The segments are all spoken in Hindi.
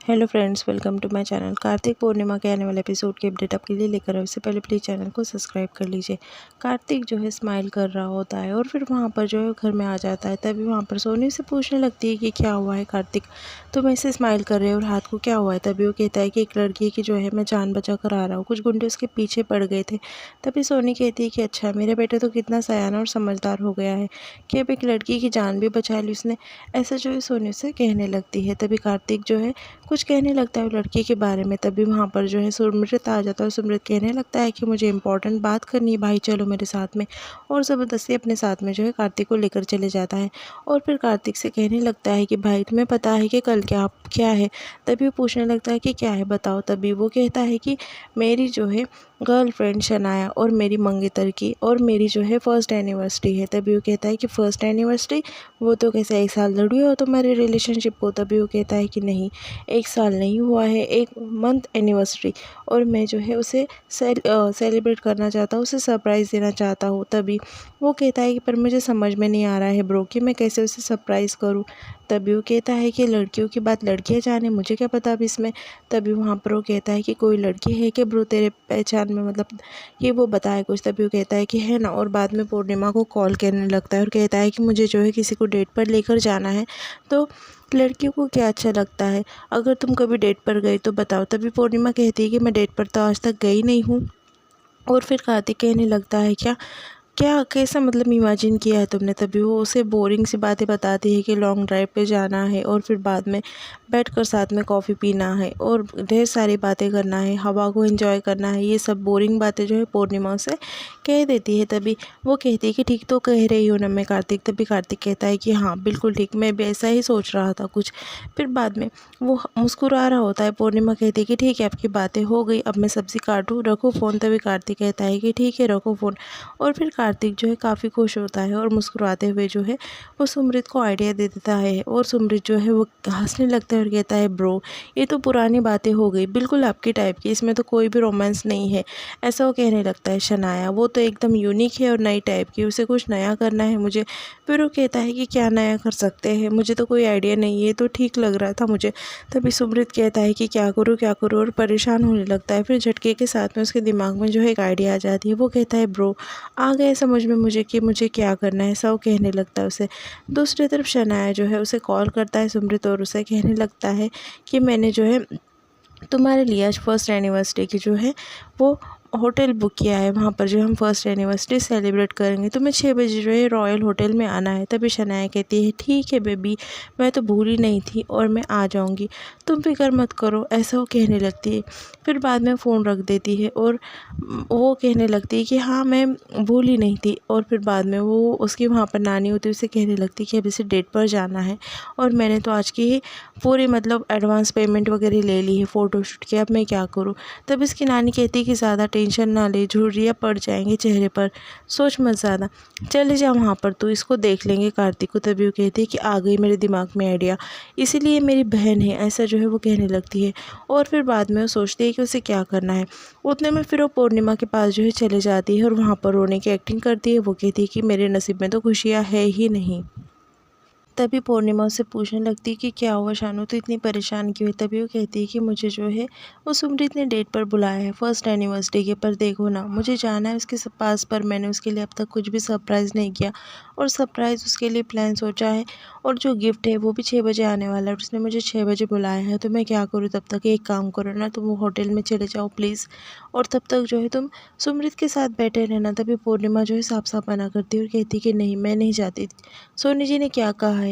Hello friends, welcome to my channel. Kartik Purnima के आने वाले एपिसोड की अपडेट आपके लिए लेकर आए। उससे पहले प्लीज़ चैनल को सब्सक्राइब कर लीजिए। कार्तिक जो है स्माइल कर रहा होता है और फिर वहाँ पर जो है घर में आ जाता है। तभी वहाँ पर सोनी से पूछने लगती है कि क्या हुआ है कार्तिक, तुम ऐसे स्माइल कर रहे हो और हाथ को क्या हुआ है। तभी वो कहता है कि एक लड़की की जो है मैं जान बचा कर आ रहा हूँ, कुछ गुंडे उसके पीछे पड़ गए थे। तभी सोनी कहती है कि अच्छा, मेरा बेटा तो कितना सयाना और समझदार हो गया है कि अब एक लड़की की जान भी बचा ली उसने। ऐसा जो है सोनी से कहने लगती है। तभी कार्तिक जो है कुछ कहने लगता है लड़की के बारे में। तभी वहाँ पर जो है सुमृत आ जाता है और सुमृत कहने लगता है कि मुझे इंपॉर्टेंट बात करनी है भाई, चलो मेरे साथ में। और ज़बरदस्ती अपने साथ में जो है कार्तिक को लेकर चले जाता है और फिर कार्तिक से कहने लगता है कि भाई तुम्हें पता है कि कल क्या है। तभी वो पूछने लगता है कि क्या है बताओ। तभी वो कहता है कि मेरी जो है गर्लफ्रेंड शनाया और मेरी मंगेतर की और मेरी जो है फर्स्ट एनिवर्सरी है। तभी वो कहता है कि फ़र्स्ट एनिवर्सरी, वो तो कैसे 1 साल लड़ी हो तुम्हारे रिलेशनशिप को। तभी वो कहता है कि नहीं, 1 साल नहीं हुआ है, 1 मंथ एनिवर्सरी, और मैं जो है उसे सेलिब्रेट करना चाहता हूँ, उसे सरप्राइज़ देना चाहता हूँ। तभी वो कहता है कि पर मुझे समझ में नहीं आ रहा है ब्रो कि मैं कैसे उसे सरप्राइज़ करूँ। तभी वो कहता है कि लड़कियों की बात लड़कियाँ जाने, मुझे क्या पता अब इसमें। तभी वहाँ पर वो कहता है कि कोई लड़की है कि ब्रो तेरे पहचान में, मतलब कि वो बताए कुछ। तभी वो कहता है कि है ना, और बाद में पूर्णिमा को कॉल करने लगता है और कहता है कि मुझे जो है किसी को डेट पर लेकर जाना है। तो लड़कियों को क्या अच्छा लगता है, अगर तुम कभी डेट पर गए तो बताओ। तभी पूर्णिमा कहती है कि मैं डेट पर तो आज तक गई नहीं हूँ। और फिर कार्तिक कहने लगता है क्या क्या कैसा, मतलब इमेजिन किया है तुमने। तभी वो उसे बोरिंग सी बातें बताती है कि लॉन्ग ड्राइव पे जाना है और फिर बाद में बैठकर साथ में कॉफ़ी पीना है और ढेर सारी बातें करना है, हवा को एंजॉय करना है। ये सब बोरिंग बातें जो है पूर्णिमा से कह देती है। तभी वो कहती है कि ठीक तो कह रही हूँ ना मैं कार्तिक। तभी कार्तिक कहता है कि हाँ बिल्कुल ठीक, मैं भी ऐसा ही सोच रहा था कुछ। फिर बाद में वो मुस्कुरा रहा होता है। पूर्णिमा कहती है कि ठीक है, आपकी बातें हो गई, अब मैं सब्ज़ी काटूँ, रखो फ़ोन। तभी कार्तिक कहता है कि ठीक है रखो फ़ोन। और फिर कार्तिक जो है काफ़ी खुश होता है और मुस्कुराते हुए जो है वो सुमृत को आइडिया दे देता है। और सुमृत जो है वो हंसने लगता है और कहता है ब्रो ये तो पुरानी बातें हो गई, बिल्कुल आपकी टाइप की, इसमें तो कोई भी रोमांस नहीं है। ऐसा वो कहने लगता है। शनाया वो तो एकदम यूनिक है और नई टाइप की, उसे कुछ नया करना है मुझे। फिर वो कहता है कि क्या नया कर सकते हैं, मुझे तो कोई आइडिया नहीं है, तो ठीक लग रहा था मुझे। तभी सुमृत कहता है कि क्या करूँ और परेशान होने लगता है। फिर झटके के साथ में उसके दिमाग में जो है एक आइडिया आ जाती है। वो कहता है ब्रो आ गए समझ में मुझे कि मुझे क्या करना है, ऐसा वो कहने लगता है उसे। दूसरी तरफ शनाया जो है उसे कॉल करता है सुमृत और उसे कहने लगता है कि मैंने जो है तुम्हारे लिए आज फर्स्ट एनिवर्सरी की जो है वो होटल बुक किया है, वहाँ पर जो हम फर्स्ट एनिवर्सरी सेलिब्रेट करेंगे। तुम्हें 6 बजे जो है रॉयल होटल में आना है। तभी शनाया कहती है ठीक है बेबी, मैं तो भूली नहीं थी और मैं आ जाऊँगी, तुम फिक्र मत करो, ऐसा वो कहने लगती है। फिर बाद में फ़ोन रख देती है और वो कहने लगती है कि हाँ मैं भूली नहीं थी। और फिर बाद में वो उसकी वहाँ पर नानी होती है, उसे कहने लगती है कि अब इसे डेट पर जाना है और मैंने तो आज की ही पूरी मतलब एडवांस पेमेंट वगैरह ले ली है फ़ोटोशूट की, अब मैं क्या करूँ। तब इसकी नानी कहती है कि ज़्यादा टेंशन ना ले, झुर्रियाँ पड़ जाएंगी चेहरे पर, सोच मत ज़्यादा, चले जा वहाँ पर, तो इसको देख लेंगे कार्तिक को। तभी वो कहती है कि आ गई मेरे दिमाग में आइडिया, इसीलिए मेरी बहन है, ऐसा जो है वो कहने लगती है। और फिर बाद में वो सोचती है कि उसे क्या करना है। उतने में फिर वो पूर्णिमा के पास जो है चले जाती है और वहाँ पर रोने की एक्टिंग करती है। वो कहती है कि मेरे नसीब में तो खुशियाँ है ही नहीं। तभी पूर्णिमा उससे पूछने लगती है कि क्या हुआ शानू, तो इतनी परेशान क्यों है। तभी वो कहती है कि मुझे जो है वो सुमृत ने डेट पर बुलाया है फर्स्ट एनिवर्सरी के, पर देखो ना मुझे जाना है उसके पास, पर मैंने उसके लिए अब तक कुछ भी सरप्राइज़ नहीं किया और सरप्राइज़ उसके लिए प्लान सोचा है। और जो गिफ्ट है वो भी 6 बजे आने वाला है, उसने मुझे 6 बजे बुलाया है, तो मैं क्या करूँ तब तक। एक काम करो ना, तुम वो होटल में चले जाओ प्लीज़, और तब तक जो है तुम सुमृत के साथ बैठे रहना। तभी पूर्णिमा जो है साफ साफ मना करती है और कहती है कि नहीं मैं नहीं जाती, सोनी जी ने क्या कहा है।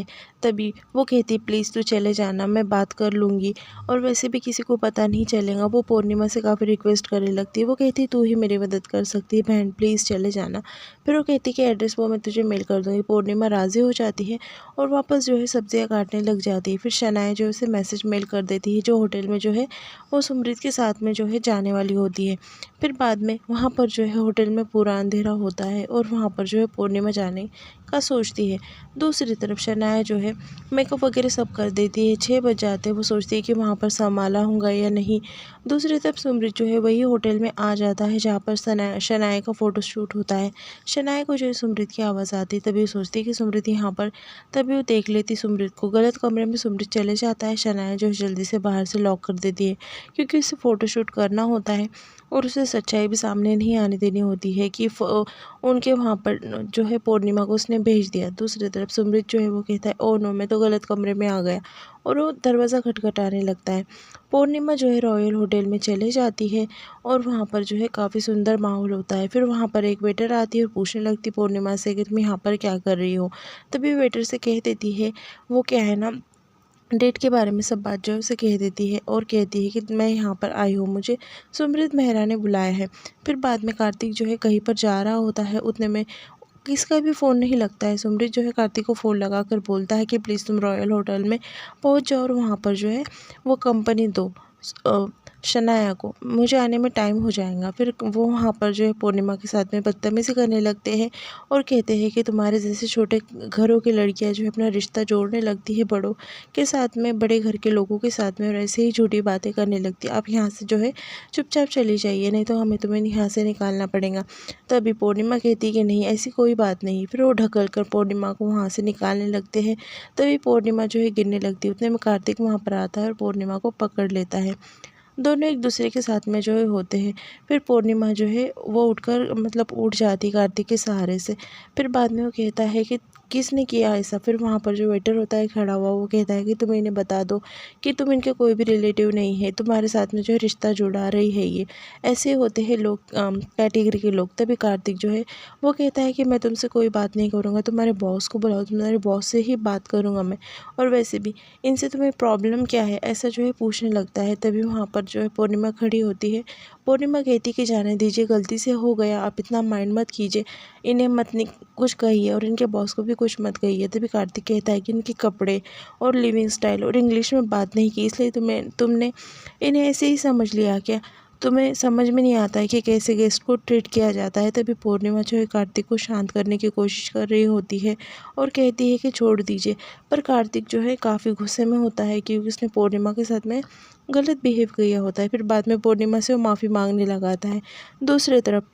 तभी वो कहती प्लीज़ तू चले जाना, मैं बात कर लूँगी और वैसे भी किसी को पता नहीं चलेगा। वो पूर्णिमा से काफ़ी रिक्वेस्ट करने लगती है। वो कहती तू ही मेरी मदद कर सकती है बहन, प्लीज़ चले जाना। फिर वो कहती कि एड्रेस वो मैं तुझे मेल कर दूँगी। पूर्णिमा राज़ी हो जाती है और वापस जो है सब्जियाँ काटने लग जाती है। फिर शनाया जो है उसे मैसेज मेल कर देती है जो होटल में जो है वो सुमृत के साथ में जो है जाने वाली होती है। फिर बाद में वहाँ पर जो है होटल में पूरा अंधेरा होता है और वहाँ पर जो है पूर्णिमा जाने का सोचती है। दूसरी तरफ शनाया जो है मेकअप वगैरह सब कर देती है। 6 बज जाते हैं, वो सोचती है कि वहाँ पर संभाला होगा या नहीं। दूसरी तरफ सुमृत जो है वही होटल में आ जाता है जहाँ पर शनाया का फ़ोटोशूट होता है। शनाया को जो है सुमृत की आवाज़ आती है, तभी वो सोचती है कि सुमृत यहाँ पर, तभी वो देख लेती सुमृत को। गलत कमरे में सुमृत चले जाता है। शनाया जो है जल्दी से बाहर से लॉक कर देती है, क्योंकि उसे फ़ोटोशूट करना होता है और उसे सच्चाई भी सामने नहीं आने देनी होती है कि उनके वहाँ पर जो है पूर्णिमा को उसने भेज दिया। दूसरी तरफ सुमृत जो है वो कहता है, ओह नो, मैं तो गलत कमरे में आ गया, और वो दरवाज़ा खटखटाने लगता है। पूर्णिमा जो है रॉयल होटल में चले जाती है और वहाँ पर जो है काफ़ी सुंदर माहौल होता है। फिर वहाँ पर एक वेटर आती है और पूछने लगती पूर्णिमा से कि तुम यहाँ पर क्या कर रही हो। तभी वेटर से कह देती है, वो क्या है ना, डेट के बारे में सब बात जो है उसे कह देती है और कहती है कि मैं यहाँ पर आई हूँ, मुझे सुमृत मेहरा ने बुलाया है। फिर बाद में कार्तिक जो है कहीं पर जा रहा होता है, उतने में किसका भी फ़ोन नहीं लगता है। सुमृत जो है कार्तिक को फ़ोन लगाकर बोलता है कि प्लीज़ तुम रॉयल होटल में पहुँच जाओ और वहाँ पर जो है वो कंपनी दो शनाया को, मुझे आने में टाइम हो जाएगा। फिर वो वहाँ पर जो है पूर्णिमा के साथ में बदतमीज़ी करने लगते हैं और कहते हैं कि तुम्हारे जैसे छोटे घरों की लड़कियाँ जो है अपना रिश्ता जोड़ने लगती है बड़ों के साथ में, बड़े घर के लोगों के साथ में, और ऐसे ही झूठी बातें करने लगती है। आप यहाँ से जो है चुपचाप चली जाइए, नहीं तो हमें तुम्हें यहाँ से निकालना पड़ेगा। तभी पूर्णिमा कहती है कि नहीं, ऐसी कोई बात नहीं। फिर वो ढकल कर पूर्णिमा को वहाँ से निकालने लगते हैं। तभी पूर्णिमा जो है गिरने लगती है। उतने में कार्तिक वहाँ पर आता है और पूर्णिमा को पकड़ लेता है। दोनों एक दूसरे के साथ में जो है होते हैं। फिर पूर्णिमा जो है वो उठकर मतलब उठ जाती कार्तिक के सहारे से। फिर बाद में वो कहता है कि किसने किया ऐसा। फिर वहाँ पर जो वेटर होता है खड़ा हुआ, वो कहता है कि तुम इन्हें बता दो कि तुम इनके कोई भी रिलेटिव नहीं है, तुम्हारे साथ में जो है रिश्ता जुड़ा रही है ये। ऐसे होते हैं लोग, कैटेगरी के लोग। तभी कार्तिक जो है वो कहता है कि मैं तुमसे कोई बात नहीं करूँगा, तुम्हारे बॉस को बुलाओ, तुम्हारे बॉस से ही बात करूँगा मैं, और वैसे भी इनसे तुम्हें प्रॉब्लम क्या है, ऐसा जो है पूछने लगता है। तभी वहाँ पर जो है पूर्णिमा खड़ी होती है। पूर्णिमा कहती कि जाने दीजिए, गलती से हो गया, आप इतना माइंड मत कीजिए, इन्हें मत कुछ कहिए और इनके बॉस को भी कुछ मत कहिए। तभी कार्तिक कहता है कि इनके कपड़े और लिविंग स्टाइल और इंग्लिश में बात नहीं की, इसलिए तुमने इन्हें ऐसे ही समझ लिया क्या, तुम्हें समझ में नहीं आता है कि कैसे गेस्ट को ट्रीट किया जाता है। तभी पूर्णिमा जो है कार्तिक को शांत करने की कोशिश कर रही होती है और कहती है कि छोड़ दीजिए, पर कार्तिक जो है काफ़ी गुस्से में होता है क्योंकि उसने पूर्णिमा के साथ में गलत बिहेव किया होता है। फिर बाद में पूर्णिमा से वो माफ़ी मांगने लगाता है। दूसरी तरफ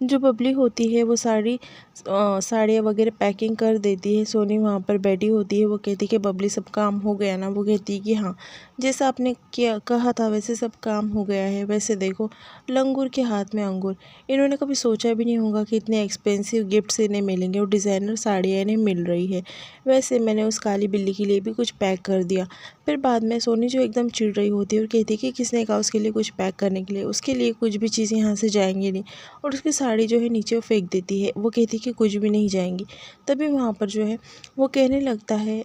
जो बबली होती है वो साड़ियाँ वगैरह पैकिंग कर देती है। सोनी वहाँ पर बैठी होती है, वो कहती है कि बबली सब काम हो गया ना। वो कहती है कि हाँ, जैसा आपने किया कहा था वैसे सब काम हो गया है। वैसे देखो, लंगूर के हाथ में अंगूर, इन्होंने कभी सोचा भी नहीं होगा कि इतने एक्सपेंसिव गिफ्ट्स इन्हें मिलेंगे और डिज़ाइनर साड़ियाँ इन्हें मिल रही है। वैसे मैंने उस काली बिल्ली के लिए भी कुछ पैक कर दिया। फिर बाद में सोनी जो एकदम चिढ़ रही होती है और कहती है कि किसने कहा उसके लिए कुछ पैक करने के लिए, उसके लिए कुछ भी चीज़ें यहाँ से जाएंगी नहीं, और उसकी साड़ी जो है नीचे वो फेंक देती है। वो कहती है कि कुछ भी नहीं जाएंगी। तभी वहाँ पर जो है वो कहने लगता है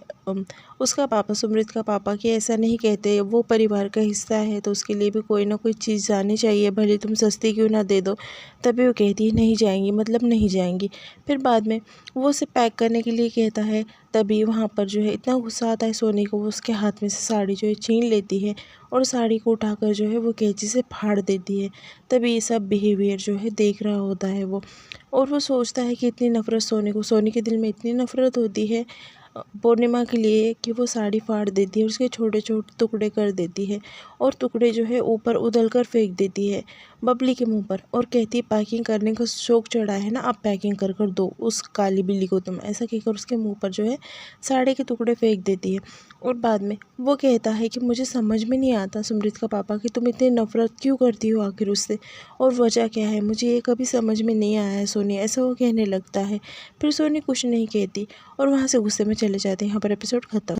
उसका पापा, सुमृत का पापा, कि ऐसा नहीं कहते, वो परिवार का हिस्सा है तो उसके लिए भी कोई ना कोई चीज़ जानी चाहिए, भले तुम सस्ती क्यों ना दे दो। तभी वो कहती है नहीं जाएंगी, मतलब नहीं जाएंगी। फिर बाद में वो उसे पैक करने के लिए कहता है। तभी वहाँ पर जो है इतना गुस्सा आता है सोनी को, वो उसके हाथ में से साड़ी जो है छीन लेती है और साड़ी को उठाकर जो है वो कैंची से फाड़ देती है। तभी ये सब बिहेवियर जो है देख रहा होता है वो, और वो सोचता है कि इतनी नफ़रत सोनी के दिल में इतनी नफ़रत होती है पूर्णिमा के लिए कि वो साड़ी फाड़ देती है, उसके छोटे छोटे टुकड़े कर देती है और टुकड़े जो है ऊपर उधल कर फेंक देती है बबली के मुंह पर, और कहती है पैकिंग करने का शौक चढ़ा है ना, अब पैकिंग कर कर दो उस काली बिल्ली को तुम। ऐसा कहकर उसके मुंह पर जो है साड़ी के टुकड़े फेंक देती है। और बाद में वो कहता है कि मुझे समझ में नहीं आता सुमृत का पापा कि तुम इतनी नफ़रत क्यों करती हो आखिर उससे, और वजह क्या है, मुझे ये कभी समझ में नहीं आया है सोनी। ऐसा वो कहने लगता है। फिर सोनी कुछ नहीं कहती और वहाँ से गुस्से में चले जाते हैं। यहाँ पर एपिसोड खत्म।